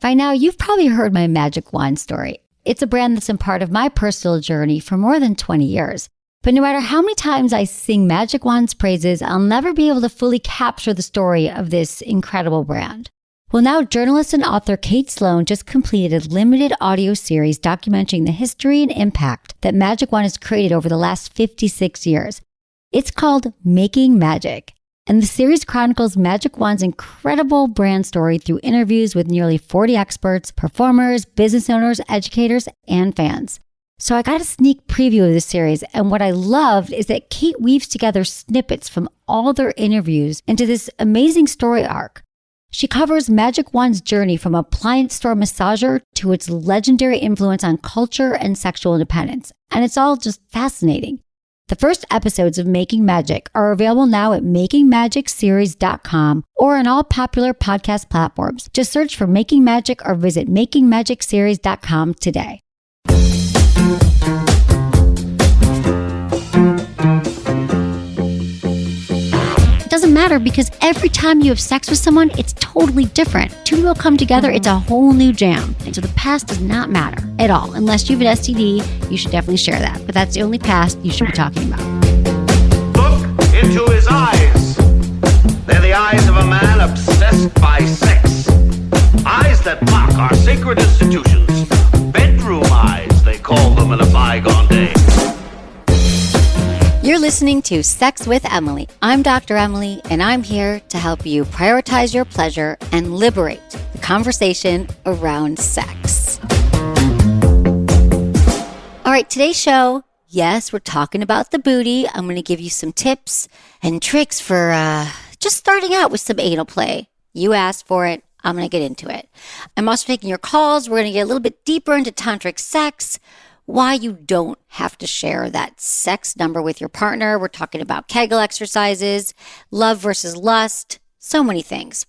By now, you've probably heard my magic wand story. It's a brand that's been part of my personal journey for more than 20 years. But no matter how many times I sing Magic Wand's praises, I'll never be able to fully capture the story of this incredible brand. Well, now journalist and author Kate Sloan just completed a limited audio series documenting the history and impact that Magic Wand has created over the last 56 years. It's called Making Magic. And the series chronicles Magic Wand's incredible brand story through interviews with nearly 40 experts, performers, business owners, educators, and fans. So I got a sneak preview of this series, and what I loved is that Kate weaves together snippets from all their interviews into this amazing story arc. She covers Magic Wand's journey from appliance store massager to its legendary influence on culture and sexual independence, and it's all just fascinating. The first episodes of Making Magic are available now at makingmagicseries.com or on all popular podcast platforms. Just search for Making Magic or visit makingmagicseries.com today. It doesn't matter because every time you have sex with someone, it's totally different. Two people come together, it's a whole new jam. And so the past does not matter at all. Unless you have an STD, you should definitely share that. But that's the only past you should be talking about. Look into his eyes. They're the eyes of a man obsessed by sex. Eyes that mock our sacred institutions. Bedroom eyes, they call them in a bygone day. You're listening to Sex with Emily. I'm Dr. Emily, and I'm here to help you prioritize your pleasure and liberate the conversation around sex. All right, today's show, yes, we're talking about the booty. I'm going to give you some tips and tricks for just starting out with some anal play. You asked for it. I'm going to get into it. I'm also taking your calls. We're going to get a little bit deeper into tantric sex, why you don't have to share that sex number with your partner. We're talking about Kegel exercises, love versus lust, so many things.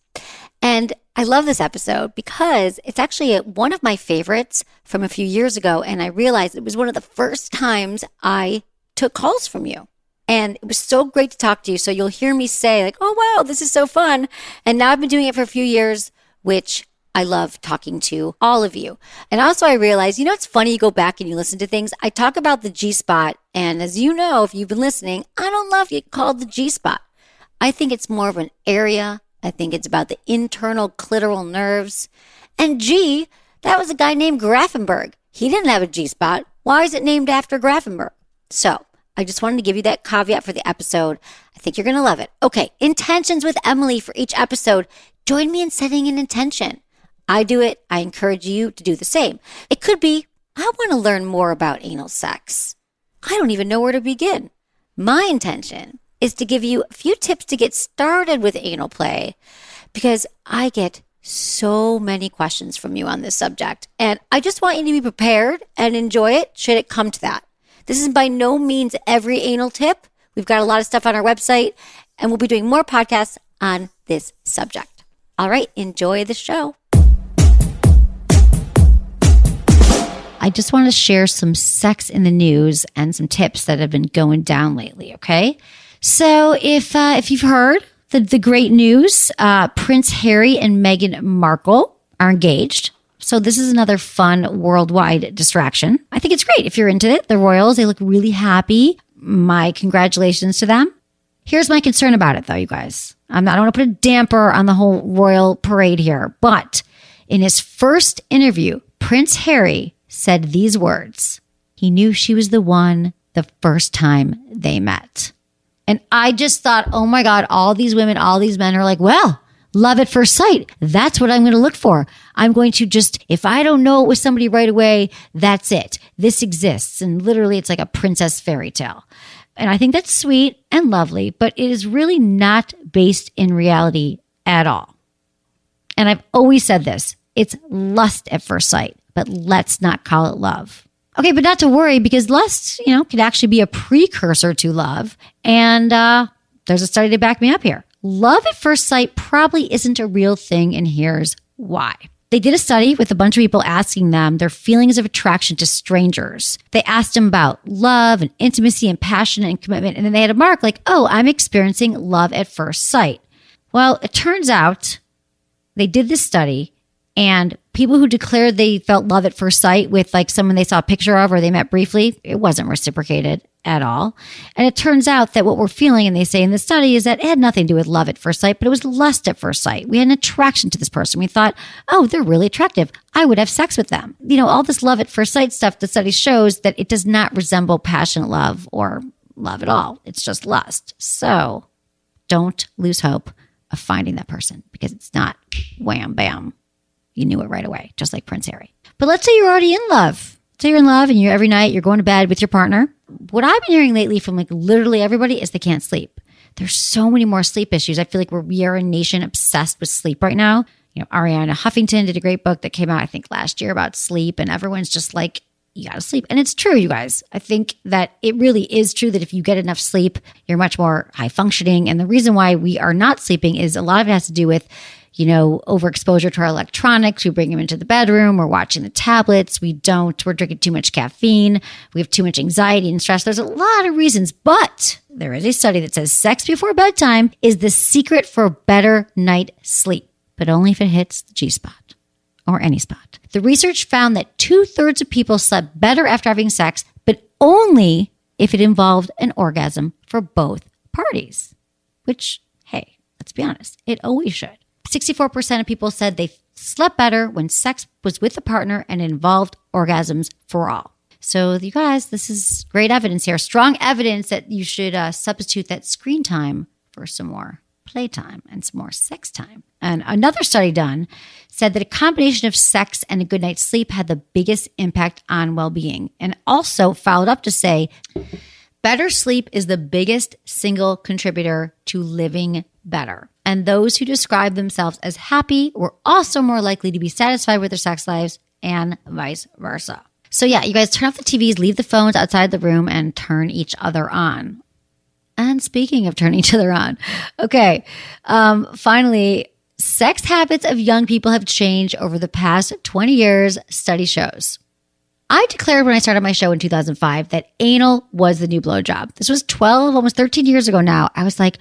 And I love this episode because it's actually one of my favorites from a few years ago. And I realized it was one of the first times I took calls from you. And it was so great to talk to you. So you'll hear me say like, oh, wow, this is so fun. And now I've been doing it for a few years, which I love talking to all of you. And also I realized, it's funny, you go back and you listen to things. I talk about the G-spot. And as you know, if you've been listening, I don't love it called the G-spot. I think it's more of an area. I think it's about the internal clitoral nerves. And G, that was a guy named Grafenberg. He didn't have a G-spot. Why is it named after Grafenberg? So I just wanted to give you that caveat for the episode. I think you're going to love it. Okay, intentions with Emily for each episode. Join me in setting an intention. I do it. I encourage you to do the same. It could be, I want to learn more about anal sex. I don't even know where to begin. My intention is to give you a few tips to get started with anal play because I get so many questions from you on this subject. And I just want you to be prepared and enjoy it should it come to that. This is by no means every anal tip. We've got a lot of stuff on our website and we'll be doing more podcasts on this subject. All right, enjoy the show. I just want to share some sex in the news and some tips that have been going down lately, okay? So if you've heard the great news, Prince Harry and Meghan Markle are engaged. So this is another fun worldwide distraction. I think it's great if you're into it. The royals, they look really happy. My congratulations to them. Here's my concern about it though, you guys. I don't want to put a damper on the whole royal parade here, but in his first interview, Prince Harry said these words. He knew she was the one the first time they met. And I just thought, oh my God, all these women, all these men are like, well, love at first sight. That's what I'm going to look for. I'm going to just, if I don't know it was somebody right away, that's it. This exists. And literally it's like a princess fairy tale. And I think that's sweet and lovely, but it is really not based in reality at all. And I've always said this, it's lust at first sight. But let's not call it love. Okay, but not to worry because lust, could actually be a precursor to love. And there's a study to back me up here. Love at first sight probably isn't a real thing, and here's why. They did a study with a bunch of people asking them their feelings of attraction to strangers. They asked them about love and intimacy and passion and commitment, and then they had a mark like, oh, I'm experiencing love at first sight. Well, it turns out they did this study, And people who declared they felt love at first sight with like someone they saw a picture of or they met briefly, it wasn't reciprocated at all. And it turns out that what we're feeling, and they say in the study, is that it had nothing to do with love at first sight, but it was lust at first sight. We had an attraction to this person. We thought, oh, they're really attractive. I would have sex with them. All this love at first sight stuff, the study shows that it does not resemble passionate love or love at all. It's just lust. So don't lose hope of finding that person, because it's not wham, bam. You knew it right away, just like Prince Harry. But let's say you're already in love. Say you're in love and every night you're going to bed with your partner. What I've been hearing lately from like literally everybody is they can't sleep. There's so many more sleep issues. I feel like we are a nation obsessed with sleep right now. Ariana Huffington did a great book that came out, I think, last year about sleep, and everyone's just like, you got to sleep. And it's true, you guys. I think that it really is true that if you get enough sleep, you're much more high functioning. And the reason why we are not sleeping is a lot of it has to do with overexposure to our electronics. We bring them into the bedroom. We're watching the tablets. We're drinking too much caffeine. We have too much anxiety and stress. There's a lot of reasons, but there is a study that says sex before bedtime is the secret for better night sleep, but only if it hits the G-spot or any spot. The research found that 2/3 of people slept better after having sex, but only if it involved an orgasm for both parties, which, hey, let's be honest, it always should. 64% of people said they slept better when sex was with a partner and involved orgasms for all. So you guys, this is great evidence here. Strong evidence that you should substitute that screen time for some more playtime and some more sex time. And another study done said that a combination of sex and a good night's sleep had the biggest impact on well-being, and also followed up to say, better sleep is the biggest single contributor to living better. And those who describe themselves as happy were also more likely to be satisfied with their sex lives, and vice versa. So yeah, you guys turn off the TVs, leave the phones outside the room, and turn each other on. And speaking of turning each other on, okay, finally, sex habits of young people have changed over the past 20 years, study shows. I declared when I started my show in 2005 that anal was the new blowjob. This was 12, almost 13 years ago now. I was like,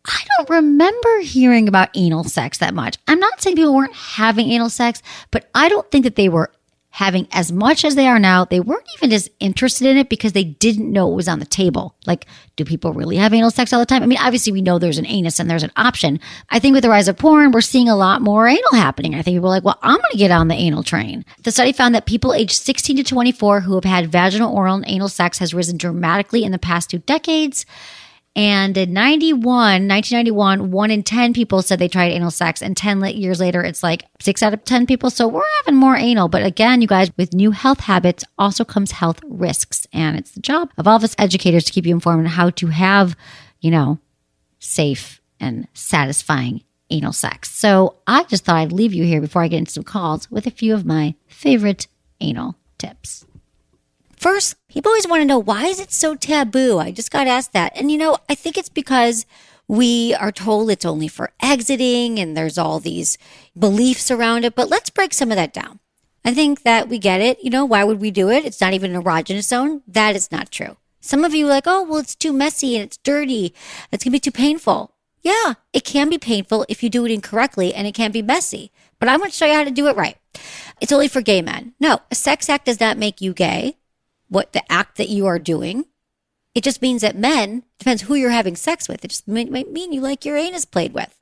I don't remember hearing about anal sex that much. I'm not saying people weren't having anal sex, but I don't think that they were having as much as they are now. They weren't even as interested in it because they didn't know it was on the table. Like, do people really have anal sex all the time? I mean, obviously we know there's an anus and there's an option. I think with the rise of porn, we're seeing a lot more anal happening. I think people are like, well, I'm going to get on the anal train. The study found that people aged 16 to 24 who have had vaginal, oral, and anal sex has risen dramatically in the past 2 decades. And in 1991, 1 in 10 people said they tried anal sex. And 10 years later, it's like 6 out of 10 people. So we're having more anal. But again, you guys, with new health habits also comes health risks. And it's the job of all of us educators to keep you informed on how to have, safe and satisfying anal sex. So I just thought I'd leave you here before I get into some calls with a few of my favorite anal tips. First, people always want to know, why is it so taboo? I just got asked that. And, I think it's because we are told it's only for exiting and there's all these beliefs around it. But let's break some of that down. I think that we get it. Why would we do it? It's not even an erogenous zone. That is not true. Some of you are like, oh, well, it's too messy and it's dirty. It's going to be too painful. Yeah, it can be painful if you do it incorrectly, and it can be messy. But I'm going to show you how to do it right. It's only for gay men. No, a sex act does not make you gay. What the act that you are doing. It just means that men, depends who you're having sex with. It just might mean you like your anus played with.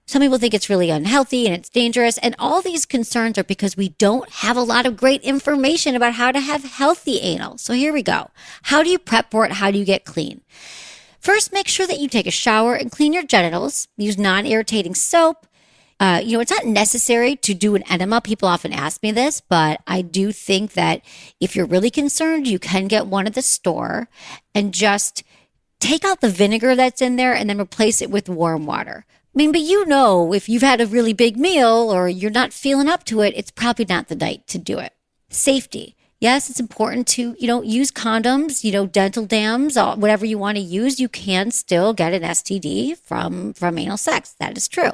Some people think it's really unhealthy and it's dangerous. And all these concerns are because we don't have a lot of great information about how to have healthy anal. So here we go. How do you prep for it? How do you get clean? First, make sure that you take a shower and clean your genitals. Use non-irritating soap. It's not necessary to do an enema. People often ask me this, but I do think that if you're really concerned, you can get one at the store and just take out the vinegar that's in there and then replace it with warm water. I mean, but if you've had a really big meal or you're not feeling up to it, it's probably not the night to do it. Safety. Yes, it's important to, use condoms, dental dams, whatever you want to use. You can still get an STD from anal sex. That is true.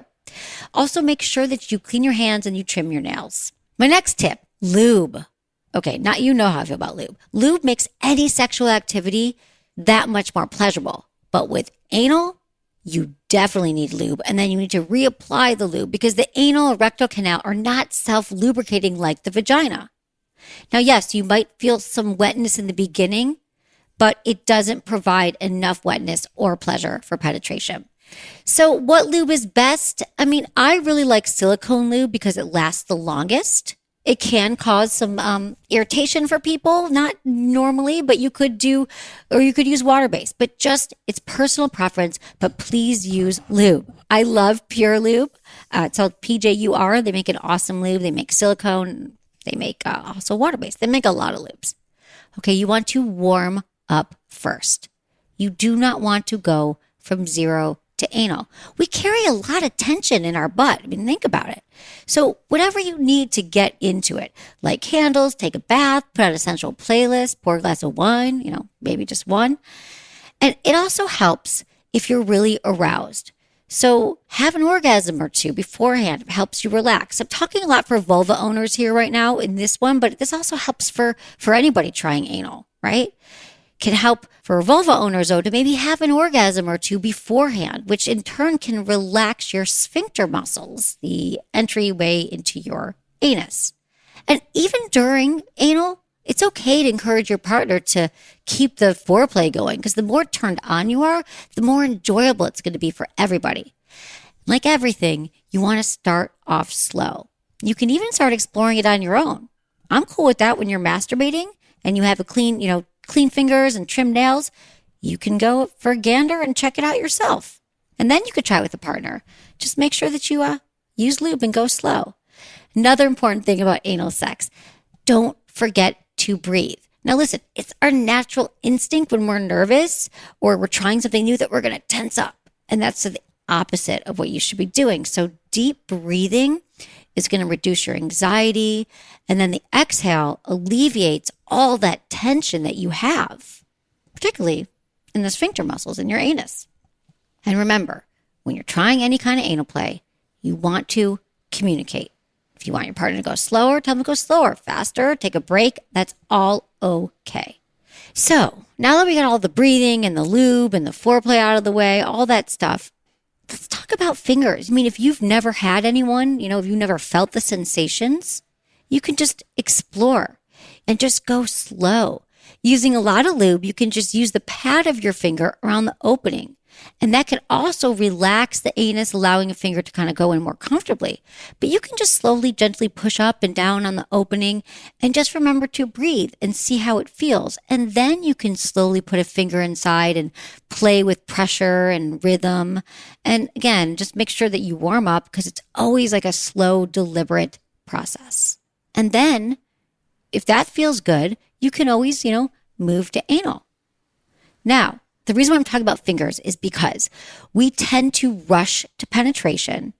Also, make sure that you clean your hands and you trim your nails. My next tip, lube. Okay, not you know how I feel about lube. Lube makes any sexual activity that much more pleasurable. But with anal, you definitely need lube. And then you need to reapply the lube because the anal or rectal canal are not self-lubricating like the vagina. Now, yes, you might feel some wetness in the beginning, but it doesn't provide enough wetness or pleasure for penetration. So what lube is best? I mean, I really like silicone lube because it lasts the longest. It can cause some irritation for people, not normally, but you could use water-based, but just it's personal preference, but please use lube. I love Pure Lube. It's called PJUR. They make an awesome lube. They make silicone. They make also water-based. They make a lot of lubes. Okay, you want to warm up first. You do not want to go from zero to anal. We carry a lot of tension in our butt. I mean, think about it. So whatever you need to get into it, like candles, take a bath, put on a sensual playlist, pour a glass of wine, maybe just one. And it also helps if you're really aroused. So have an orgasm or two beforehand. It helps you relax. I'm talking a lot for vulva owners here right now in this one, but this also helps for anybody trying anal, right? Can help for vulva owners, though, to maybe have an orgasm or two beforehand, which in turn can relax your sphincter muscles, the entryway into your anus. And even during anal, it's okay to encourage your partner to keep the foreplay going because the more turned on you are, the more enjoyable it's going to be for everybody. Like everything, you want to start off slow. You can even start exploring it on your own. I'm cool with that when you're masturbating and you have a clean fingers and trimmed nails. You can go for a gander and check it out yourself. And then you could try it with a partner. Just make sure that you use lube and go slow. Another important thing about anal sex, don't forget to breathe. Now listen, it's our natural instinct when we're nervous or we're trying something new that we're going to tense up. And that's the opposite of what you should be doing. So deep breathing is going to reduce your anxiety. And then the exhale alleviates all that tension that you have, particularly in the sphincter muscles in your anus. And remember, when you're trying any kind of anal play, you want to communicate. If you want your partner to go slower, tell them to go slower, faster, take a break. That's all okay. So now that we got all the breathing and the lube and the foreplay out of the way, all that stuff, let's talk about fingers. I mean, if you've never had anyone, if you've never felt the sensations, you can just explore and just go slow. Using a lot of lube, you can just use the pad of your finger around the opening. And that can also relax the anus, allowing a finger to kind of go in more comfortably. But you can just slowly, gently push up and down on the opening and just remember to breathe and see how it feels. And then you can slowly put a finger inside and play with pressure and rhythm. And again, just make sure that you warm up because it's always like a slow, deliberate process. And then if that feels good, you can always, move to anal. Now, the reason why I'm talking about fingers is because we tend to rush to penetration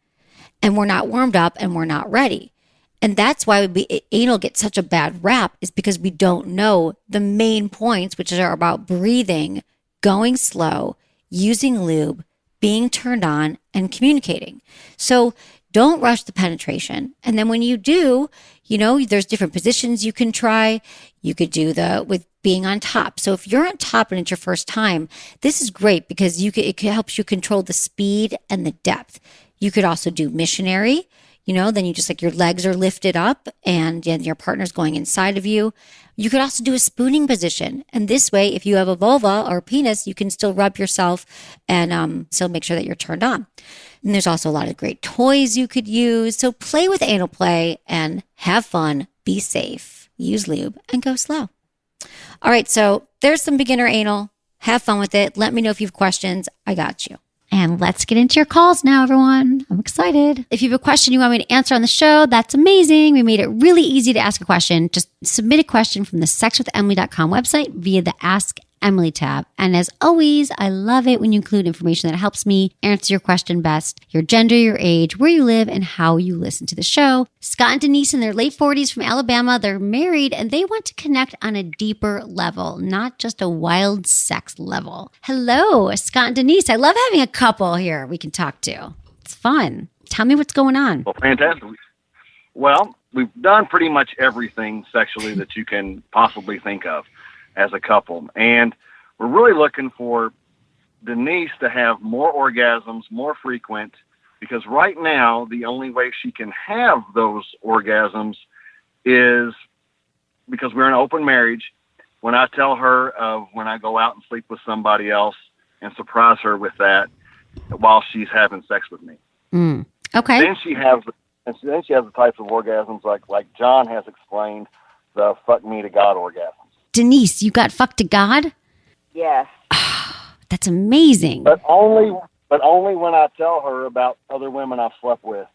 and we're not warmed up and we're not ready. And that's why anal gets such a bad rap is because we don't know the main points, which are about breathing, going slow, using lube, being turned on, and communicating. So don't rush the penetration. And then when you do, there's different positions you can try. You could do with being on top. So if you're on top and it's your first time, this is great because it helps you control the speed and the depth. You could also do missionary, then you just your legs are lifted up and your partner's going inside of you. You could also do a spooning position. And this way, if you have a vulva or a penis, you can still rub yourself and still make sure that you're turned on. And there's also a lot of great toys you could use. So play with anal play and have fun, be safe, use lube, and go slow. All right, so there's some beginner anal. Have fun with it. Let me know if you have questions. I got you. And let's get into your calls now, everyone. I'm excited. If you have a question you want me to answer on the show, that's amazing. We made it really easy to ask a question. Just submit a question from the sexwithemily.com website via the Ask Emily tab. And as always, I love it when you include information that helps me answer your question best, your gender, your age, where you live, and how you listen to the show. Scott and Denise in their late 40s from Alabama, they're married and they want to connect on a deeper level, not just a wild sex level. Hello, Scott and Denise. I love having a couple here we can talk to. It's fun. Tell me what's going on. Well, fantastic. Well, we've done pretty much everything sexually that you can possibly think of as a couple. And we're really looking for Denise to have more orgasms, more frequent, because right now the only way she can have those orgasms is because we're in an open marriage. When I tell her of when I go out and sleep with somebody else and surprise her with that while she's having sex with me. Okay. Then she has the types of orgasms like John has explained, the fuck me to God orgasms. Denise, you got fucked to God? Yes. That's amazing. But only when I tell her about other women I've slept with.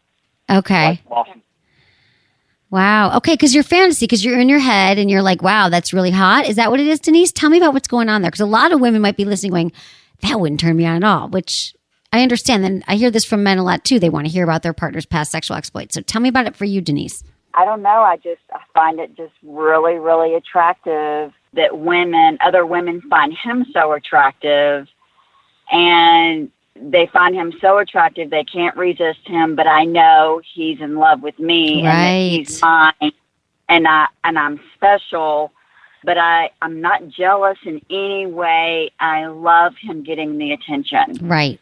Okay. Wow. Okay, because your fantasy, because you're in your head and you're like, wow, that's really hot. Is that what it is, Denise? Tell me about what's going on there. Because a lot of women might be listening going, that wouldn't turn me on at all, which I understand. And I hear this from men a lot too. They want to hear about their partner's past sexual exploits. So tell me about it for you, Denise. I don't know. I find it just really, really attractive that other women find him so attractive, and they find him so attractive they can't resist him. But I know he's in love with me, right, and that he's mine, and I'm special. But I'm not jealous in any way. I love him getting the attention. Right.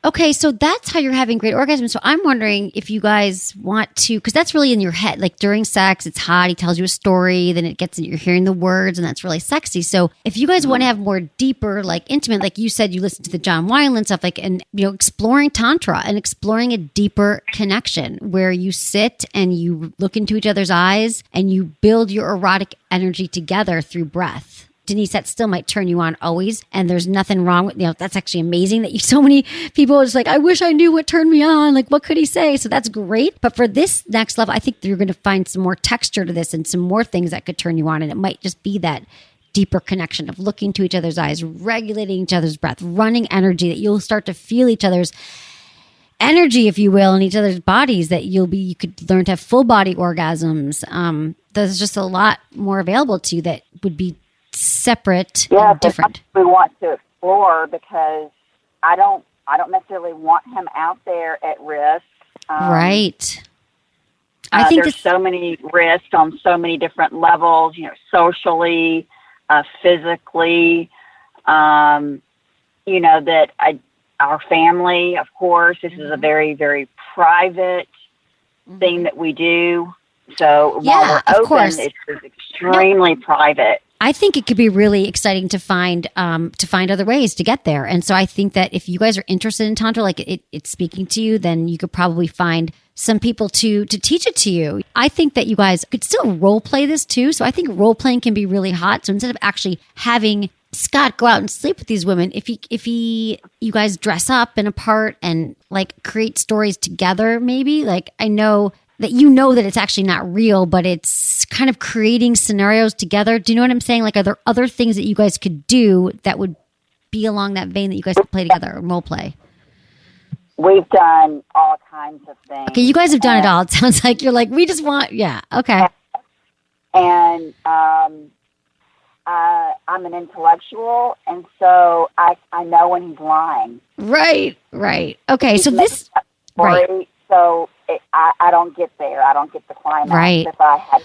Okay, so that's how you're having great orgasms. So I'm wondering if you guys want to, because that's really in your head. Like during sex, it's hot. He tells you a story, then you're hearing the words, and that's really sexy. So if you guys want to have more deeper, like intimate, like you said, you listen to the John Wineland stuff, like, and exploring tantra and exploring a deeper connection where you sit and you look into each other's eyes and you build your erotic energy together through breath. Denise, that still might turn you on always. And there's nothing wrong with, that's actually amazing that so many people are just like, I wish I knew what turned me on. Like, what could he say? So that's great. But for this next level, I think you're going to find some more texture to this and some more things that could turn you on. And it might just be that deeper connection of looking to each other's eyes, regulating each other's breath, running energy, that you'll start to feel each other's energy, if you will, in each other's bodies, that you could learn to have full body orgasms. There's just a lot more available to you that would be separate and different. We want to explore because I don't necessarily want him out there at risk. Right. I think there's so many risks on so many different levels, socially, physically, that our family, of course, this is a very, very private thing that we do. So while we're open, course. It's extremely private. I think it could be really exciting to find other ways to get there. And so I think that if you guys are interested in Tantra, like it's speaking to you, then you could probably find some people to teach it to you. I think that you guys could still role play this too. So I think role playing can be really hot. So instead of actually having Scott go out and sleep with these women, if you guys dress up in a part and like create stories together, maybe, like I know that it's actually not real, but it's kind of creating scenarios together. Do you know what I'm saying? Like, are there other things that you guys could do that would be along that vein that you guys could play together or role play? We've done all kinds of things. Okay, you guys have done it all. It sounds like you're like, we just want, okay. And I'm an intellectual, and so I know when he's lying. Right. Okay, so this, right. So I don't get there. I don't get the climax. Right. If I had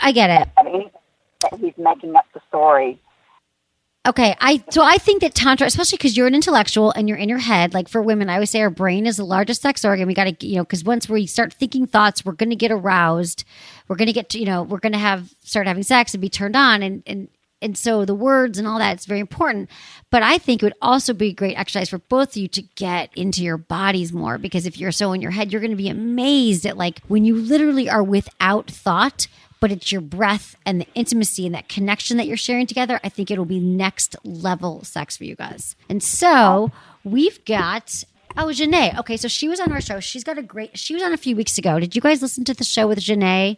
I get it. Anything that he's making up the story. Okay, I think that Tantra, especially because you're an intellectual and you're in your head, like for women, I always say our brain is the largest sex organ. We got to, because once we start thinking thoughts, we're going to get aroused. We're going to get to, we're going to start having sex and be turned on. And so the words and all that, it's very important. But I think it would also be a great exercise for both of you to get into your bodies more, because if you're so in your head, you're going to be amazed at like when you literally are without thought, but it's your breath and the intimacy and that connection that you're sharing together. I think it'll be next level sex for you guys. And so we've got, Janae. Okay, so she was on our show. She was on a few weeks ago. Did you guys listen to the show with Janae?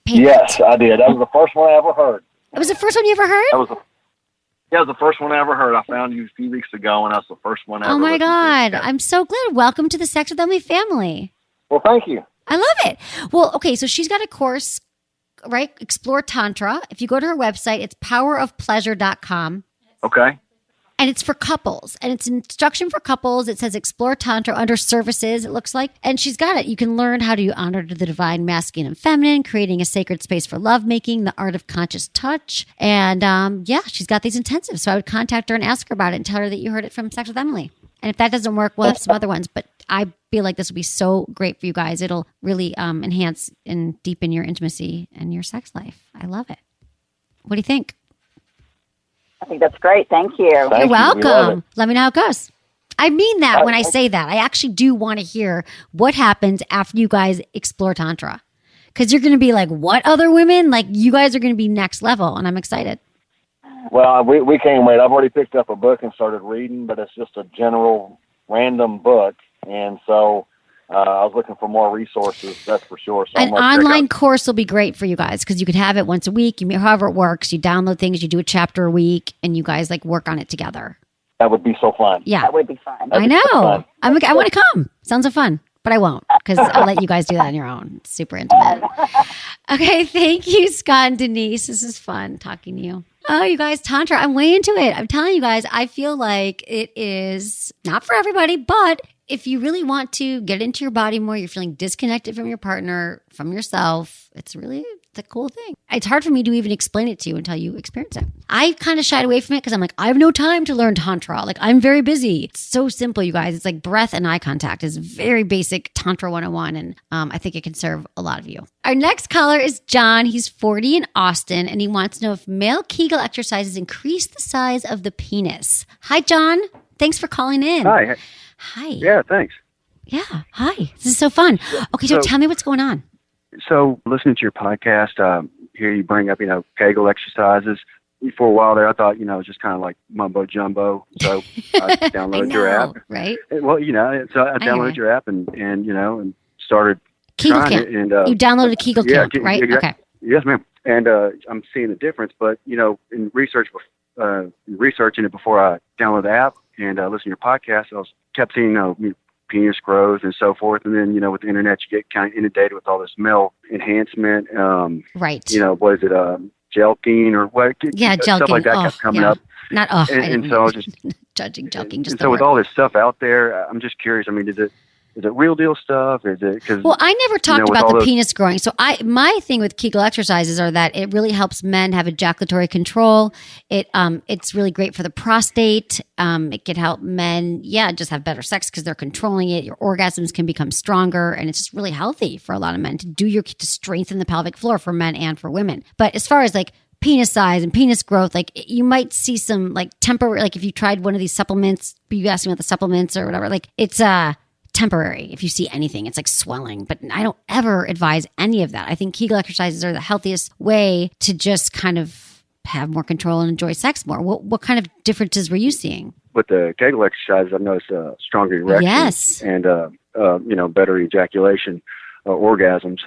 Yes, I did. That was the first one I ever heard. It was the first one you ever heard? It was the first one I ever heard. I found you a few weeks ago, and that's the first one I ever Oh, my listened God. to. I'm so glad. Welcome to the Sex with Emily family. Well, thank you. I love it. Well, okay, so she's got a course, right? Explore Tantra. If you go to her website, it's powerofpleasure.com. Okay. And it's for couples. And it's instruction for couples. It says explore Tantra under services, it looks like. And she's got it. You can learn how to honor the divine masculine and feminine, creating a sacred space for lovemaking, the art of conscious touch. And she's got these intensives. So I would contact her and ask her about it and tell her that you heard it from Sex with Emily. And if that doesn't work, we'll have some other ones. But I feel like this will be so great for you guys. It'll really enhance and deepen your intimacy and your sex life. I love it. What do you think? I think that's great. Thank you. You're welcome. Let me know how it goes. I mean that when I say that. I actually do want to hear what happens after you guys explore Tantra. Because you're going to be like, what other women? Like, you guys are going to be next level, and I'm excited. Well, we can't wait. I've already picked up a book and started reading, but it's just a general random book. And so I was looking for more resources, that's for sure. So An online course will be great for you guys because you could have it once a week. However it works, you download things, you do a chapter a week, and you guys like work on it together. That would be so fun. Yeah. That would be fun. I know. I want to come. Sounds so fun. But I won't because I'll let you guys do that on your own. It's super intimate. Okay. Thank you, Scott and Denise. This is fun talking to you. Oh, you guys, Tantra, I'm way into it. I'm telling you guys, I feel like it is not for everybody, but if you really want to get into your body more, you're feeling disconnected from your partner, from yourself, it's a cool thing. It's hard for me to even explain it to you until you experience it. I kind of shied away from it because I'm like, I have no time to learn Tantra. Like, I'm very busy. It's so simple, you guys. It's like breath and eye contact is very basic Tantra 101. And I think it can serve a lot of you. Our next caller is John. He's 40 in Austin, and he wants to know if male Kegel exercises increase the size of the penis. Hi, John. Thanks for calling in. Hi. Hi. Yeah, thanks. Yeah. Hi. This is so fun. Okay, so tell me what's going on. So listening to your podcast, here you bring up, Kegel exercises. For a while there, I thought, it was just kind of like mumbo jumbo. So I downloaded your app. Right? Well, so I downloaded your app and started Kegel trying Camp. it. And, you downloaded Kegel Camp, right? Okay. Yes, ma'am. And I'm seeing the difference. But, in researching it before I downloaded the app and listening to your podcast, I kept seeing, penis growth and so forth. And then, with the internet, you get kind of inundated with all this male enhancement. Right. What is it? Jelking or what? Yeah, jelking. Stuff like that kept coming up. Not, and so I was just judging, jelking. Just and so with all this stuff out there, I'm just curious. I mean, is it real deal stuff? Is it? Cause, well, I never talked about the penis growing. So my thing with Kegel exercises are that it really helps men have ejaculatory control. It's really great for the prostate. It can help men, just have better sex because they're controlling it. Your orgasms can become stronger, and it's just really healthy for a lot of men to strengthen the pelvic floor for men and for women. But as far as like penis size and penis growth, like you might see some like temporary, like if you tried one of these supplements, you asked me about the supplements or whatever, like it's temporary. If you see anything, it's like swelling, but I don't ever advise any of that. I think Kegel exercises are the healthiest way to just kind of have more control and enjoy sex more. What kind of differences were you seeing? With the Kegel exercises, I've noticed stronger erections yes. and, better ejaculation, orgasms.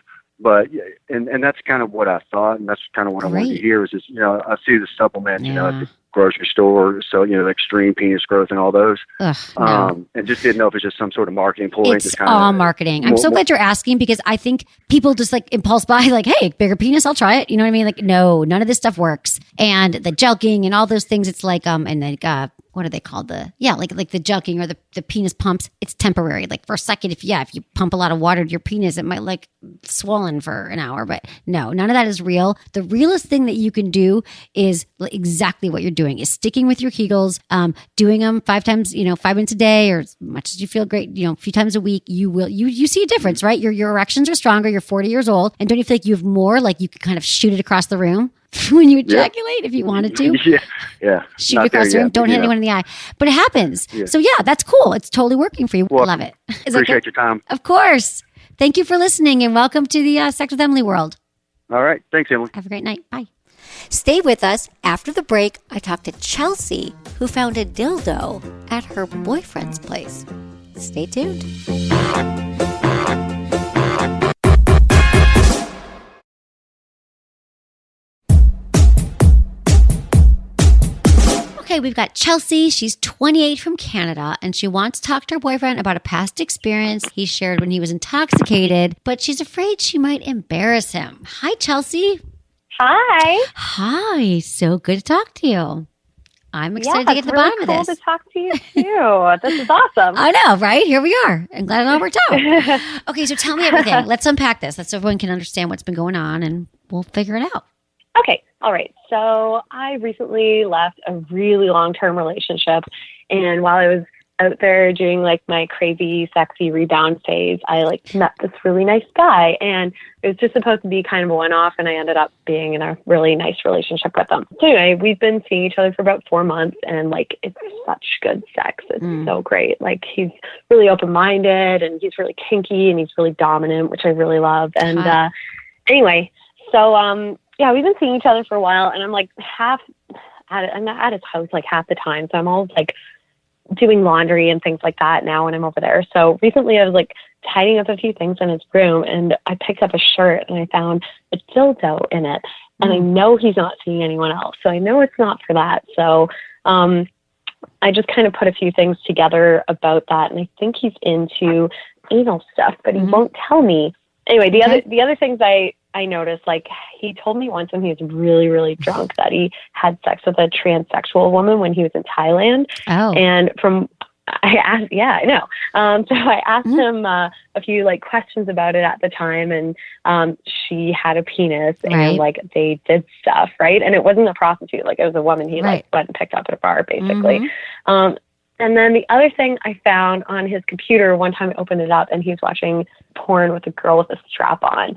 But, and that's kind of what I thought, and that's kind of what I wanted to hear is just, I see the supplements, at the grocery store, so, the extreme penis growth and all those. Ugh, no. And just didn't know if it's just some sort of marketing ploy. It's all marketing. I'm so glad you're asking because I think people just like impulse buy like, hey, bigger penis, I'll try it. You know what I mean? Like, no, none of this stuff works. And the jelking and all those things, it's like, and like, what are they called? Like the jelking or the penis pumps. It's temporary. Like for a second, if you pump a lot of water to your penis, it might like swollen for an hour. But no, none of that is real. The realest thing that you can do is exactly what you're doing is sticking with your Kegels, doing them 5 times, 5 minutes a day or as much as you feel great, a few times a week. You see a difference, right? Your erections are stronger. You're 40 years old. And don't you feel like you have more, like you could kind of shoot it across the room? When you ejaculate, if you wanted to. Yeah. Shoot it across the room. Don't hit anyone in the eye. But it happens. Yeah. So that's cool. It's totally working for you. Well, love it. Appreciate your time. Of course. Thank you for listening and welcome to the Sex with Emily world. All right. Thanks, Emily. Have a great night. Bye. Stay with us. After the break, I talked to Chelsea, who found a dildo at her boyfriend's place. Stay tuned. Okay, we've got Chelsea. She's 28 from Canada, and she wants to talk to her boyfriend about a past experience he shared when he was intoxicated, but she's afraid she might embarrass him. Hi, Chelsea. Hi. Hi. So good to talk to you. I'm excited to get to the bottom cool of this. to talk to you too. This is awesome. I know, right? Here we are. I'm glad it all worked out. Okay, so tell me everything. Let's unpack this. Let's so everyone can understand what's been going on, and we'll figure it out. Okay. All right. So I recently left a really long-term relationship. And while I was out there doing like my crazy, sexy rebound phase, I like met this really nice guy. And it was just supposed to be kind of a one-off. And I ended up being in a really nice relationship with him. So anyway, we've been seeing each other for about 4 months. And like, it's such good sex. It's so great. Like, he's really open-minded and he's really kinky and he's really dominant, which I really love. And anyway, so yeah, we've been seeing each other for a while, and I'm like I'm not at his house like half the time. So I'm always like doing laundry and things like that now when I'm over there. So recently I was like tidying up a few things in his room, and I picked up a shirt and I found a dildo in it. And I know he's not seeing anyone else. So I know it's not for that. So I just kind of put a few things together about that. And I think he's into anal stuff, but he won't tell me. Anyway, the other things I noticed, like, he told me once when he was really, really drunk that he had sex with a transsexual woman when he was in Thailand. Oh. And I asked, yeah, I know. So I asked him a few like questions about it at the time, and she had a penis, and like they did stuff, right? And it wasn't a prostitute, like it was a woman he like went and picked up at a bar, basically. And then the other thing I found on his computer, one time I opened it up and he was watching porn with a girl with a strap on.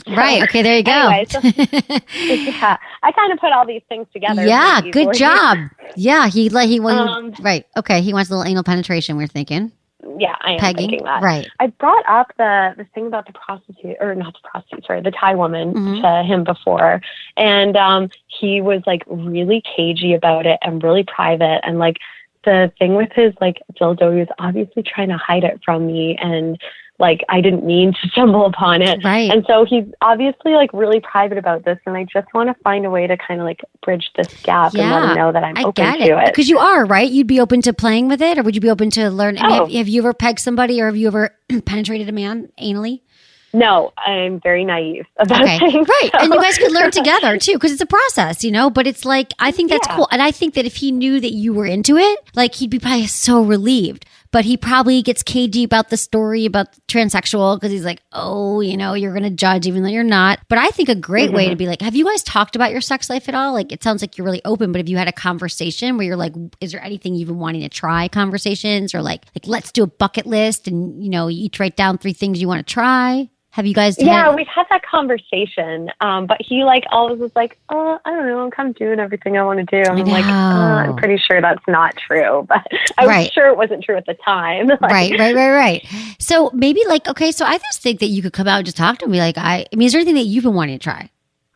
Right. Okay, there you go. Anyway, so, yeah, I kind of put all these things together. Yeah, good job. Yeah, he right. Okay, he wants a little anal penetration, we're thinking. Yeah, I am Pegging. thinking that. Right. I brought up the thing about the prostitute, or not the prostitute, sorry, the Thai woman to him before. And he was like really cagey about it and really private, and like, the thing with his like dildo, he was obviously trying to hide it from me, and like I didn't mean to stumble upon it. Right. And so he's obviously like really private about this, and I just want to find a way to kind of like bridge this gap and let him know that I'm open to it. Because you are, right? You'd be open to playing with it, or would you be open to learn? I mean, have you ever pegged somebody, or have you ever penetrated a man anally? No, I'm very naive about things. Right. And you guys could learn together too, because it's a process, you know, but it's like, I think that's cool. And I think that if he knew that you were into it, like he'd be probably so relieved, but he probably gets cagey about the story about transsexual because he's like, oh, you know, you're going to judge even though you're not. But I think a great way to be like, have you guys talked about your sex life at all? Like, it sounds like you're really open, but have you had a conversation where you're like, is there anything you've been wanting to try conversations, or like let's do a bucket list and, you know, you each write down 3 things you want to try? Have you guys? Yeah, we've had that conversation. But he like always was like, oh, I don't know, I'm kind of doing everything I want to do. And I'm like, I'm pretty sure that's not true. But I was sure it wasn't true at the time. Like, Right. So maybe like, okay, so I just think that you could come out and just talk to him and be like, I mean, is there anything that you've been wanting to try?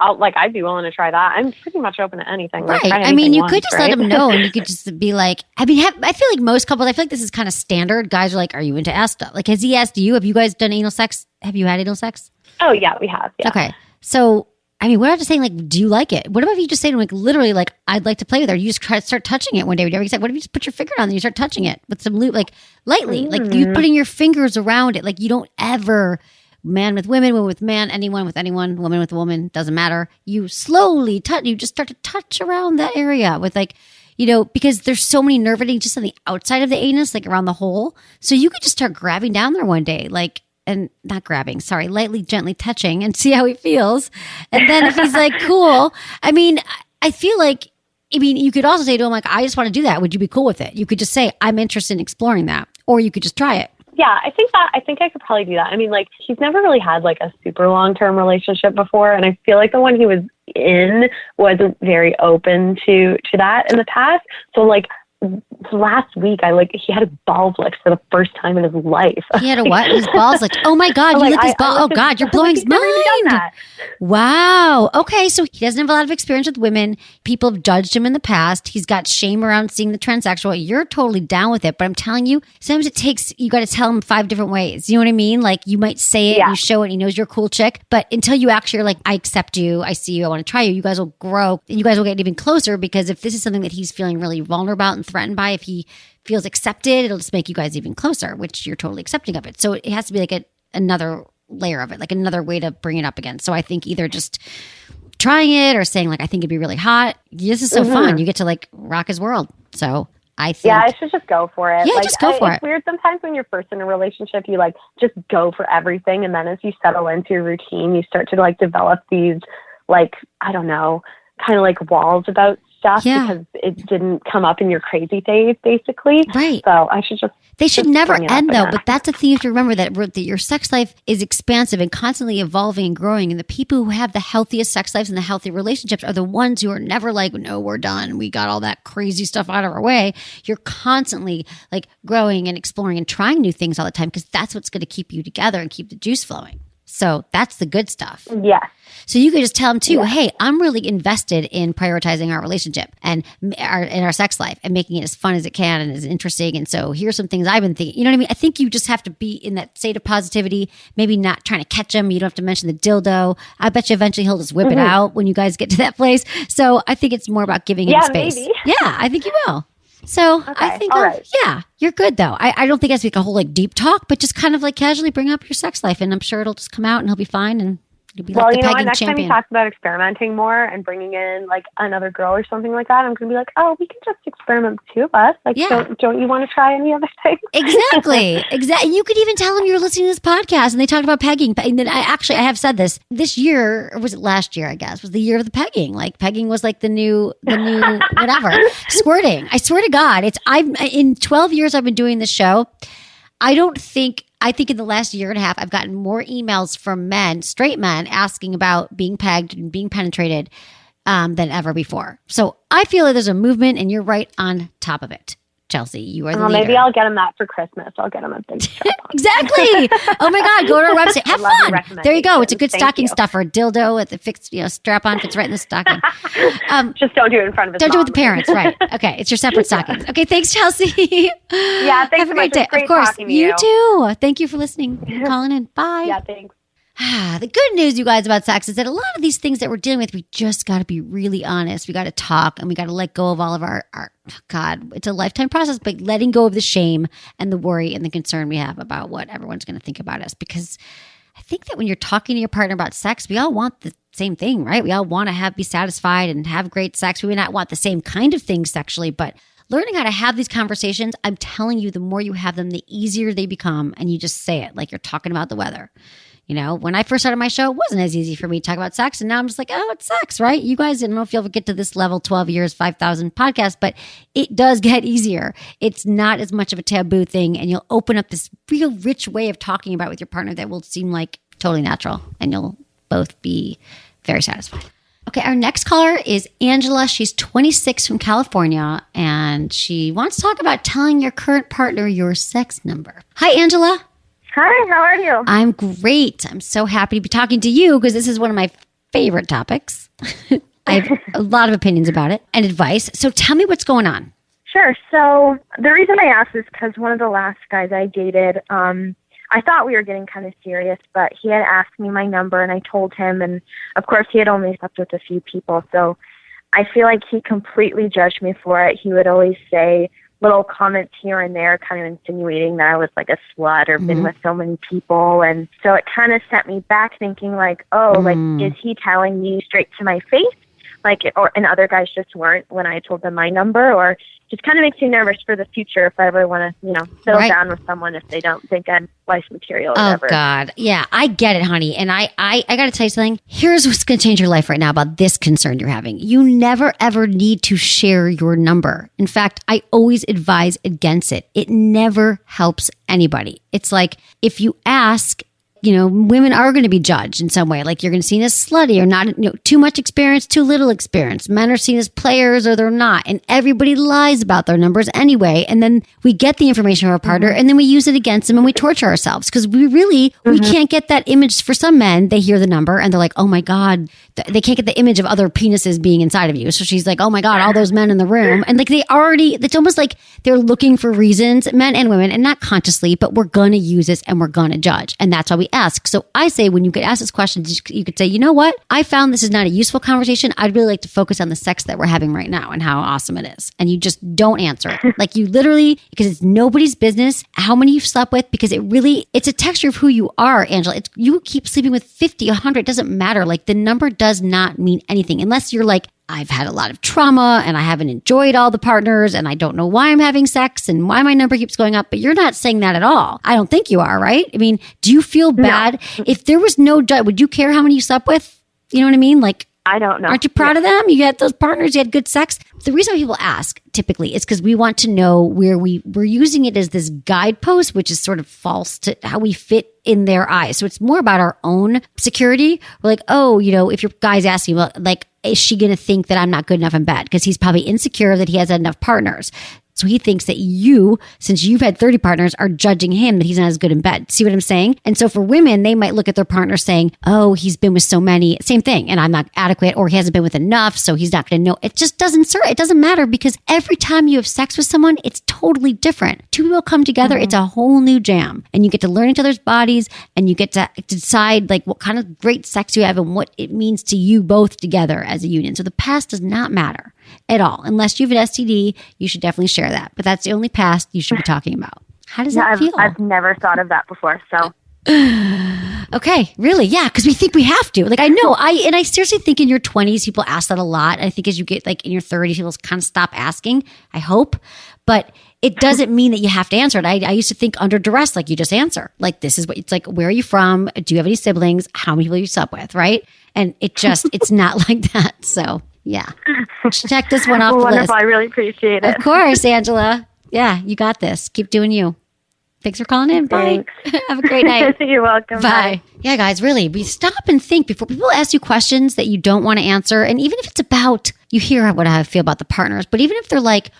I'd be willing to try that. I'm pretty much open to anything. Right. I mean, you could just let him know, and you could just be like, I mean, I feel like most couples, I feel like this is kind of standard. Guys are like, are you into ass stuff? Like, has he asked you? Have you guys done anal sex? Have you had anal sex? Oh, yeah, we have. Yeah. Okay. So, I mean, what about just saying, like, do you like it? What about if you just say to him, like, literally, like, I'd like to play with her? You just start touching it one day. What if you just put your finger on it and you start touching it with some lube, like, lightly, like you putting your fingers around it. Like, you don't ever, man with women, woman with man, anyone with anyone, woman with woman, doesn't matter. You slowly touch, you just start to touch around that area with like, you know, because there's so many nerve endings just on the outside of the anus, like around the hole. So you could just start grabbing down there one day, like, and not grabbing, sorry, lightly, gently touching and see how he feels. And then if he's like, cool, I mean, I feel like, I mean, you could also say to him, like, I just want to do that. Would you be cool with it? You could just say, I'm interested in exploring that. Or you could just try it. Yeah, I think I could probably do that. I mean, like, he's never really had like a super long-term relationship before. And I feel like the one he was in wasn't very open to that in the past. So like, last week, he had his balls licked for the first time in his life. He had a what? His balls licked. Oh my God, you licked his balls. Oh God, you're blowing his mind. Wow. Okay, so he doesn't have a lot of experience with women. People have judged him in the past. He's got shame around seeing the transsexual. You're totally down with it, but I'm telling you, sometimes it takes, you got to tell him 5 different ways. You know what I mean? Like, you might say it, you show it, he knows you're a cool chick, but until you actually are like, I accept you, I see you, I want to try you, you guys will grow and you guys will get even closer, because if this is something that he's feeling really vulnerable about and threatened by, if he feels accepted, it'll just make you guys even closer, which you're totally accepting of it. So it has to be like another layer of it, like another way to bring it up again. So I think either just trying it or saying like, I think it'd be really hot. This is so fun. You get to like rock his world. So I think. Yeah, I should just go for it. Yeah, like, just go for it. It's weird sometimes when you're first in a relationship, you like just go for everything. And then as you settle into your routine, you start to like develop these, like, I don't know, kind of like walls about stuff because it didn't come up in your crazy phase, basically. Right. So I should just. They should never end though, again. but that's the thing you have to remember that your sex life is expansive and constantly evolving and growing. And the people who have the healthiest sex lives and the healthy relationships are the ones who are never like, no, we're done. We got all that crazy stuff out of our way. You're constantly like growing and exploring and trying new things all the time because that's what's going to keep you together and keep the juice flowing. So that's the good stuff. Yeah. So you could just tell them too, hey, I'm really invested in prioritizing our relationship and our sex life and making it as fun as it can and as interesting. And so here's some things I've been thinking. You know what I mean? I think you just have to be in that state of positivity, maybe not trying to catch him. You don't have to mention the dildo. I bet you eventually he'll just whip it out when you guys get to that place. So I think it's more about giving him space. Maybe. Yeah, I think you will. So I think, yeah, you're good though. I don't think it has to be like a whole like deep talk, but just kind of like casually bring up your sex life and I'm sure it'll just come out and he'll be fine and you'll be like the pegging next champion. time he talks about experimenting more and bringing in like another girl or something like that, I'm going to be like, oh, we can just experiment with two of us. Like, don't you want to try any other thing? Exactly. You could even tell them you're listening to this podcast and they talked about pegging. And then I have said this year, or was it last year, I guess, was the year of the pegging. Like pegging was like the new whatever. Squirting. I swear to God, in 12 years I've been doing this show, I think in the last year and a half, I've gotten more emails from men, straight men, asking about being pegged and being penetrated than ever before. So I feel like there's a movement and you're right on top of it. Chelsea, you are the leader. Maybe I'll get him that for Christmas. I'll get him a big strap-on. Exactly. Oh my God. Go to our website. Have fun. There you go. It's a good stocking you. stuffer. Dildo with the fixed, strap-on fits right in the stocking. Just don't do it in front of his Don't do it mom. with the parents. Right. Okay. It's your separate stockings. Okay. Thanks, Chelsea. Yeah. Thanks Have so a great much. day. It was great Of course. talking to you. Too. Thank you for listening and calling in. Bye. Yeah. Thanks. The good news, you guys, about sex is that a lot of these things that we're dealing with, we just got to be really honest. We got to talk and we got to let go of all of our, God, it's a lifetime process, but letting go of the shame and the worry and the concern we have about what everyone's going to think about us. Because I think that when you're talking to your partner about sex, we all want the same thing, right? We all want to be satisfied and have great sex. We may not want the same kind of things sexually, but learning how to have these conversations, I'm telling you, the more you have them, the easier they become. And you just say it like you're talking about the weather. When I first started my show, it wasn't as easy for me to talk about sex. And now I'm just like, oh, it's sex, right? You guys, I don't know if you'll ever get to this level, 12 years, 5,000 podcasts, but it does get easier. It's not as much of a taboo thing. And you'll open up this real rich way of talking about it with your partner that will seem like totally natural. And you'll both be very satisfied. Okay, our next caller is Angela. She's 26 from California. And she wants to talk about telling your current partner your sex number. Hi, Angela. Hi, how are you? I'm great. I'm so happy to be talking to you because this is one of my favorite topics. I have a lot of opinions about it and advice. So tell me what's going on. Sure. So the reason I asked is because one of the last guys I dated, I thought we were getting kind of serious, but he had asked me my number and I told him. And of course, he had only slept with a few people. So I feel like he completely judged me for it. He would always say little comments here and there, kind of insinuating that I was like a slut or been with so many people. And so it kind of sent me back thinking like, oh, like, is he telling me straight to my face? Like, and other guys just weren't when I told them my number, or just kind of makes me nervous for the future if I ever want to, settle down with someone if they don't think I'm wife material or whatever. Oh, God. Yeah, I get it, honey. And I got to tell you something. Here's what's going to change your life right now about this concern you're having. You never, ever need to share your number. In fact, I always advise against it. It never helps anybody. It's like if you ask, women are going to be judged in some way. Like you're going to be seen as slutty or not, too much experience, too little experience. Men are seen as players or they're not. And everybody lies about their numbers anyway. And then we get the information from our partner and then we use it against them and we torture ourselves because we can't get that image. For some men, they hear the number and they're like, oh my God, they can't get the image of other penises being inside of you. So she's like, oh my God, all those men in the room. And like it's almost like they're looking for reasons, men and women, and not consciously, but we're going to use this and we're going to judge. And that's why we ask. So I say, when you get asked this question, you could say, you know what? I found this is not a useful conversation. I'd really like to focus on the sex that we're having right now and how awesome it is. And you just don't answer it. Like you literally, because it's nobody's business how many you've slept with, because it's a texture of who you are, Angela. You keep sleeping with 50, 100, it doesn't matter. Like the number does not mean anything unless you're like, I've had a lot of trauma and I haven't enjoyed all the partners and I don't know why I'm having sex and why my number keeps going up. But you're not saying that at all. I don't think you are, right? I mean, do you feel bad? No. If there was no judge, would you care how many you slept with? You know what I mean? Like, I don't know. Aren't you proud of them? You had those partners, you had good sex. The reason people ask typically is because we want to know where we're using it as this guidepost, which is sort of false to how we fit in their eyes. So it's more about our own security. We're like, oh, if your guy's asking, well, like, is she going to think that I'm not good enough in bed? Because he's probably insecure that he has enough partners. So he thinks that you, since you've had 30 partners, are judging him that he's not as good in bed. See what I'm saying? And so for women, they might look at their partner saying, oh, he's been with so many, same thing, and I'm not adequate, or he hasn't been with enough, so he's not going to know. It just doesn't, it doesn't matter, because every time you have sex with someone, it's totally different. Two people come together, It's a whole new jam. And you get to learn each other's bodies, and you get to decide like what kind of great sex you have and what it means to you both together as a union. So the past does not matter at all. Unless you have an STD, you should definitely share that. But that's the only past you should be talking about. How does that feel? I've never thought of that before. So, okay, really? Yeah, because we think we have to. Like, I know. I seriously think in your 20s, people ask that a lot. I think as you get like in your 30s, people kind of stop asking. I hope, but it doesn't mean that you have to answer it. I used to think under duress, like you just answer. Like, this is what it's like. Where are you from? Do you have any siblings? How many people you slept with? Right? And it's not like that. So. Yeah. Check this one off the list. Wonderful. I really appreciate it. Of course, Angela. Yeah, you got this. Keep doing you. Thanks for calling in. Bye. Have a great night. You're welcome. Bye. Yeah, guys, really, we stop and think before people ask you questions that you don't want to answer. And even if it's about, you hear what I feel about the partners, but even if they're like,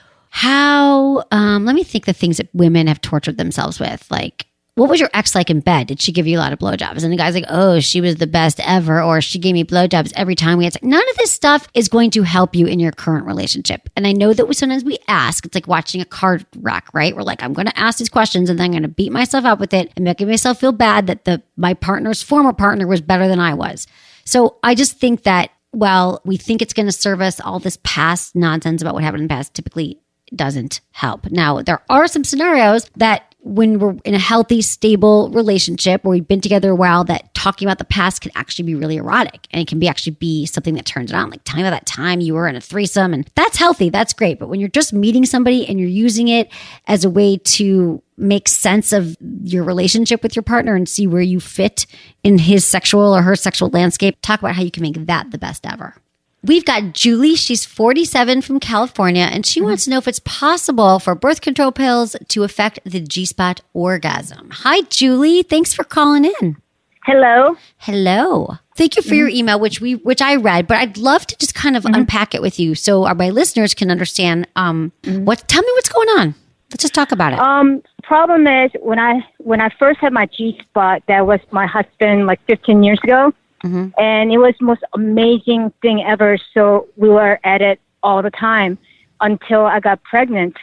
let me think the things that women have tortured themselves with. Like, what was your ex like in bed? Did she give you a lot of blowjobs? And the guy's like, oh, she was the best ever, or she gave me blowjobs every time we had sex. None of this stuff is going to help you in your current relationship. And I know that sometimes we ask, it's like watching a car wreck, right? We're like, I'm going to ask these questions and then I'm going to beat myself up with it and make myself feel bad that my partner's former partner was better than I was. So I just think that while we think it's going to serve us, all this past nonsense about what happened in the past typically doesn't help. Now, there are some scenarios that when we're in a healthy, stable relationship where we've been together a while, that talking about the past can actually be really erotic, and it can actually be something that turns it on. Like, tell me about that time you were in a threesome, and that's healthy. That's great. But when you're just meeting somebody and you're using it as a way to make sense of your relationship with your partner and see where you fit in his sexual or her sexual landscape, talk about how you can make that the best ever. We've got Julie. She's 47 from California, and she wants to know if it's possible for birth control pills to affect the G-spot orgasm. Hi, Julie. Thanks for calling in. Hello. Hello. Thank you for your email, which I read, but I'd love to just kind of unpack it with you so my listeners can understand. Tell me what's going on. Let's just talk about it. Problem is when I first had my G-spot, that was my husband like 15 years ago. And it was the most amazing thing ever. So we were at it all the time until I got pregnant.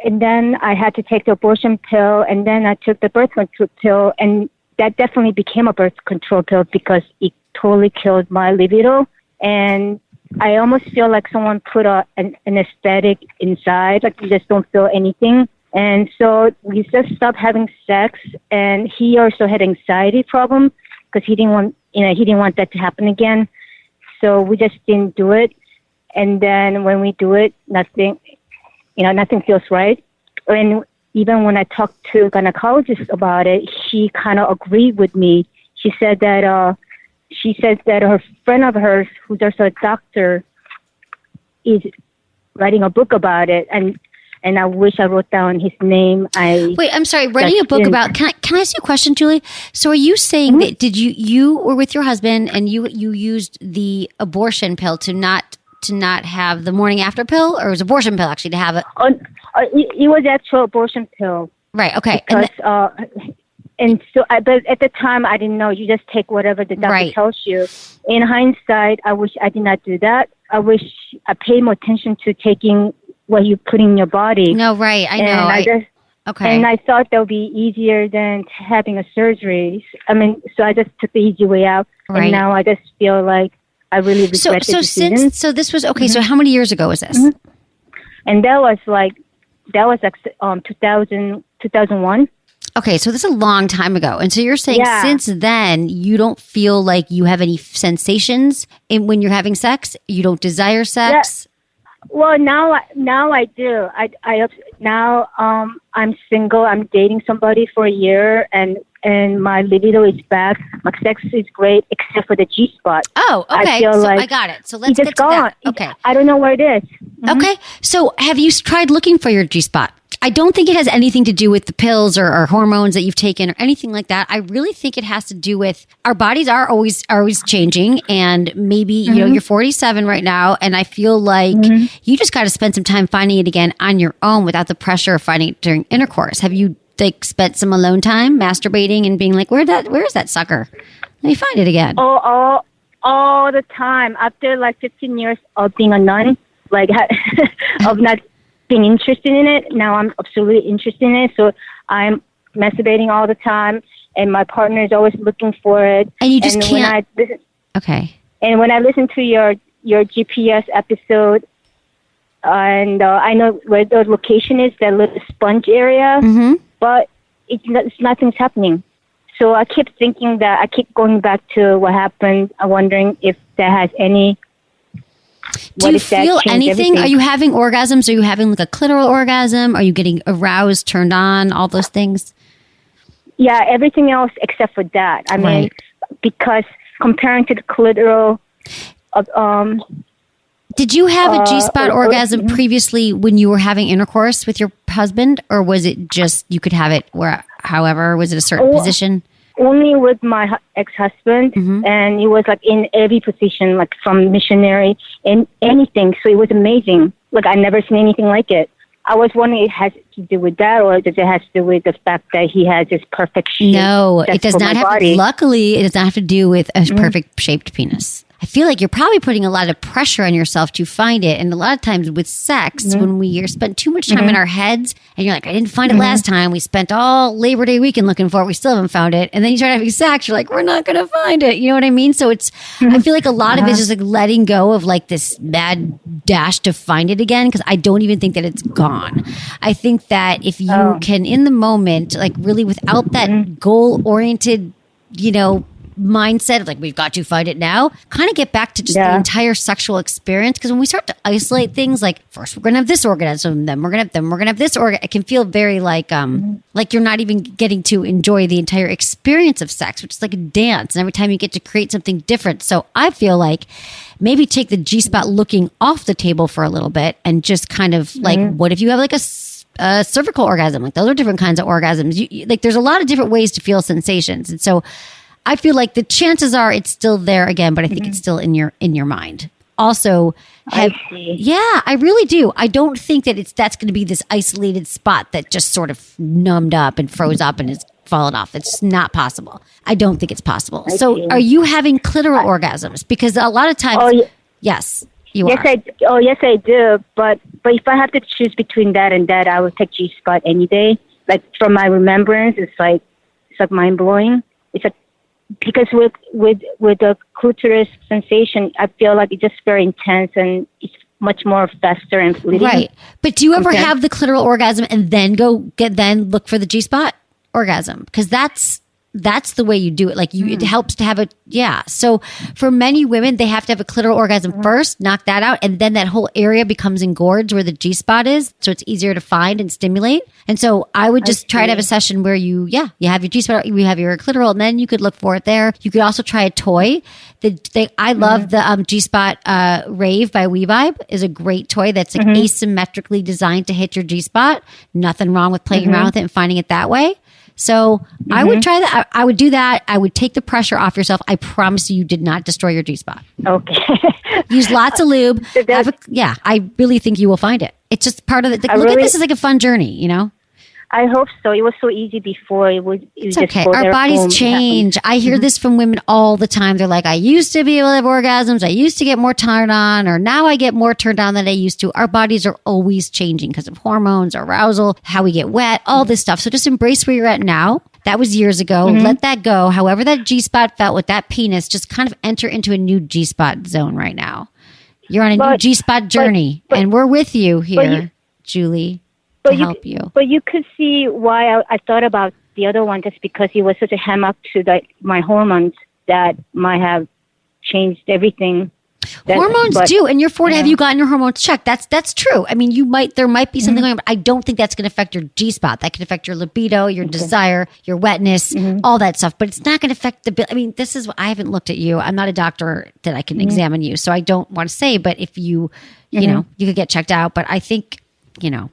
And then I had to take the abortion pill, and then I took the birth control pill, and that definitely became a birth control pill because it totally killed my libido. And I almost feel like someone put an anesthetic inside, like you just don't feel anything. And so we just stopped having sex, and he also had anxiety problems because he didn't want that to happen again. So we just didn't do it. And then when we do it, nothing feels right. And even when I talked to a gynecologist about it, she kind of agreed with me. She said that her friend of hers, who's also a doctor, is writing a book about it. And I wish I wrote down his name. Wait, I'm sorry. Writing a book about, can I ask you a question, Julie? So are you saying that did you were with your husband and you used the abortion pill to not have the morning after pill, or it was abortion pill actually to have it? It was actual abortion pill. Right. Okay. Because, but at the time I didn't know. You just take whatever the doctor tells you. In hindsight, I wish I did not do that. I wish I paid more attention to taking what you put in your body. No, right. I know. Okay. And I thought that would be easier than having a surgery. I mean, so I just took the easy way out. Right. And now I just feel like I really regret the decision. So this was, okay, so how many years ago was this? And that was 2001. Okay, so this is a long time ago. And so you're saying since then, you don't feel like you have any sensations when you're having sex? You don't desire sex? Yeah. Well, now I do. Now I'm single. I'm dating somebody for a year, and my libido is back. My sex is great, except for the G spot. Oh, okay. I feel like I got it. So let's get to gone. that. Okay. I don't know where it is. Okay. So have you tried looking for your G spot? I don't think it has anything to do with the pills or hormones that you've taken or anything like that. I really think it has to do with our bodies are always changing, and maybe you're 47 right now, and I feel like you just got to spend some time finding it again on your own without the pressure of finding it during intercourse. Have you spent some alone time masturbating and being like, where is that sucker? Let me find it again. All the time. After like 15 years of being a nun, like of not being interested in it. Now I'm absolutely interested in it. So I'm masturbating all the time, and my partner is always looking for it. And you just can't. Okay. And when I listen to your GPS episode, and I know where the location is, that little sponge area, but nothing's happening. So I keep thinking that I keep going back to what happened. I'm wondering if that has any. Do you feel anything? Everything? Are you having orgasms? Are you having like a clitoral orgasm? Are you getting aroused, turned on, all those things? Yeah, everything else except for that. I mean, because comparing to the clitoral, did you have a G-spot orgasm previously when you were having intercourse with your husband, or was it just you could have it however? Was it a certain position? Only with my ex-husband, and it was like in every position, like from missionary and anything. So it was amazing. Like I never seen anything like it. I was wondering it has to do with that, or does it have to do with the fact that he has this perfect shape? No, it does not have. Luckily, it does not have to do with a perfect shaped penis. I feel like you're probably putting a lot of pressure on yourself to find it. And a lot of times with sex, when we spend too much time in our heads and you're like, I didn't find it last time. We spent all Labor Day weekend looking for it. We still haven't found it. And then you start having sex. You're like, we're not going to find it. You know what I mean? So it's, I feel like a lot of it is just like letting go of like this mad dash to find it again. Cause I don't even think that it's gone. I think that if you can in the moment, like really without that goal oriented, mindset of like we've got to find it now, kind of get back to just the entire sexual experience. Because when we start to isolate things, like first we're gonna have this orgasm, then we're gonna have this orgasm, it can feel very like you're not even getting to enjoy the entire experience of sex, which is like a dance, and every time you get to create something different. So I feel like maybe take the G-spot looking off the table for a little bit and just kind of like, what if you have like a cervical orgasm? Like those are different kinds of orgasms. Like there's a lot of different ways to feel sensations, and so I feel like the chances are it's still there again, but I think it's still in your mind. Also, I really do. I don't think that that's going to be this isolated spot that just sort of numbed up and froze up and has fallen off. It's not possible. I don't think it's possible. Are you having clitoral orgasms? Because a lot of times, yes, you are. Yes, I do. But if I have to choose between that and that, I would take G-spot any day. Like from my remembrance, it's like mind blowing. It's like. Because with the clitoris sensation, I feel like it's just very intense and it's much more faster and fleeting. Right. But do you ever have the clitoral orgasm and then look for the G-spot orgasm? Because that's the way you do it. Like it helps to have So for many women, they have to have a clitoral orgasm first, knock that out, and then that whole area becomes engorged where the G-spot is. So it's easier to find and stimulate. And so I would just try to have a session where you have your G-spot, you have your clitoral, and then you could look for it there. You could also try a toy. I love the G-spot Rave by WeVibe is a great toy that's like asymmetrically designed to hit your G-spot. Nothing wrong with playing around with it and finding it that way. So I would try that. I would do that. I would take the pressure off yourself. I promise you did not destroy your G-spot. Okay. Use lots of lube. I really think you will find it. It's just part of it. Look at this as like a fun journey, I hope so. It was so easy before. It's okay. Our bodies change. I hear this from women all the time. They're like, I used to be able to have orgasms. I used to get more turned on, or now I get more turned on than I used to. Our bodies are always changing because of hormones, arousal, how we get wet, all this stuff. So just embrace where you're at now. That was years ago. Let that go. However that G-spot felt with that penis, just kind of enter into a new G-spot zone right now. You're on a new G-spot journey, and we're with you here, Julie. To help you. But you could see why I thought about the other one, just because it was such a hammock to my hormones that might have changed everything. Hormones do, and you're 40. Yeah. Have you gotten your hormones checked? That's true. I mean, there might be something going on, but I don't think that's going to affect your G-spot. That could affect your libido, your desire, your wetness, all that stuff. But it's not going to affect I mean, this is I haven't looked at you. I'm not a doctor that I can examine you, so I don't want to say. But if you know, you could get checked out. But I think you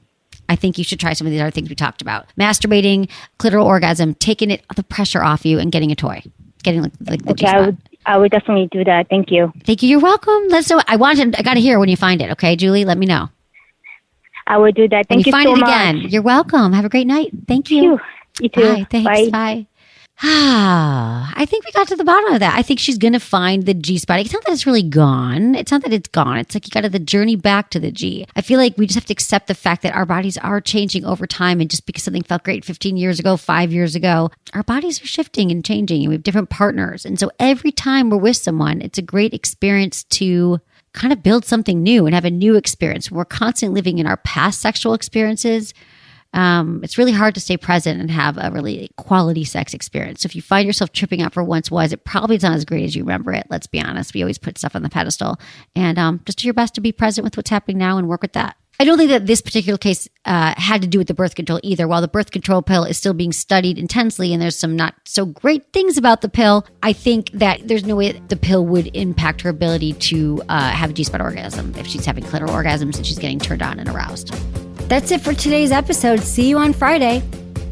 should try some of these other things we talked about. Masturbating, clitoral orgasm, taking the pressure off you and getting a toy. Getting the G-spot. I would definitely do that. Thank you. Thank you. You're welcome. I got to hear when you find it. Okay, Julie, let me know. I will do that. Thank you so much. When you find it again, you're welcome. Have a great night. Thank you. You too. Bye. Thanks. Bye. I think we got to the bottom of that. I think she's going to find the G-spot. It's not that it's really gone. It's not that it's gone. It's like you got to the journey back to the G. I feel like we just have to accept the fact that our bodies are changing over time. And just because something felt great 15 years ago, 5 years ago, our bodies are shifting and changing. And we have different partners. And so every time we're with someone, it's a great experience to kind of build something new and have a new experience. We're constantly living in our past sexual experiences. It's really hard to stay present and have a really quality sex experience. So if you find yourself tripping out for once was, it probably is not as great as you remember it. Let's be honest. We always put stuff on the pedestal, and just do your best to be present with what's happening now and work with that. I don't think that this particular case had to do with the birth control either. While the birth control pill is still being studied intensely and there's some not so great things about the pill, I think that there's no way the pill would impact her ability to have a G-spot orgasm if she's having clitoral orgasms and she's getting turned on and aroused. That's it for today's episode. See you on Friday.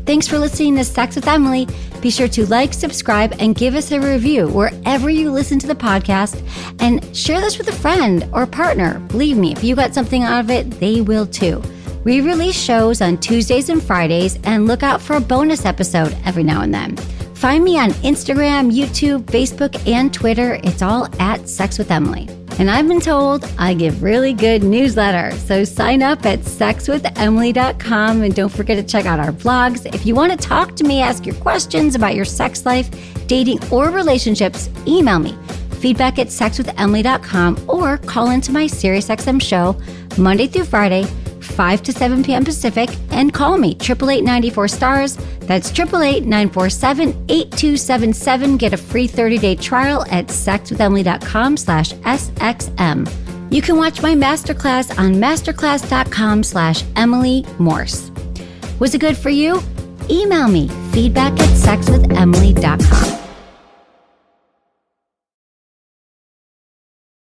Thanks for listening to Sex with Emily. Be sure to like, subscribe, and give us a review wherever you listen to the podcast. And share this with a friend or partner. Believe me, if you got something out of it, they will too. We release shows on Tuesdays and Fridays, and look out for a bonus episode every now and then. Find me on Instagram, YouTube, Facebook, and Twitter. It's all at Sex with Emily. And I've been told I give really good newsletter. So sign up at sexwithemily.com, and don't forget to check out our blogs. If you want to talk to me, ask your questions about your sex life, dating, or relationships, email me, feedback@sexwithemily.com, or call into my SiriusXM show Monday through Friday, 5 to 7 p.m. Pacific, and call me, 888-94-STARS. That's 888-947-8277. Get a free 30-day trial at sexwithemily.com/SXM. You can watch my masterclass on masterclass.com/Emily Morse. Was it good for you? Email me, feedback@sexwithemily.com.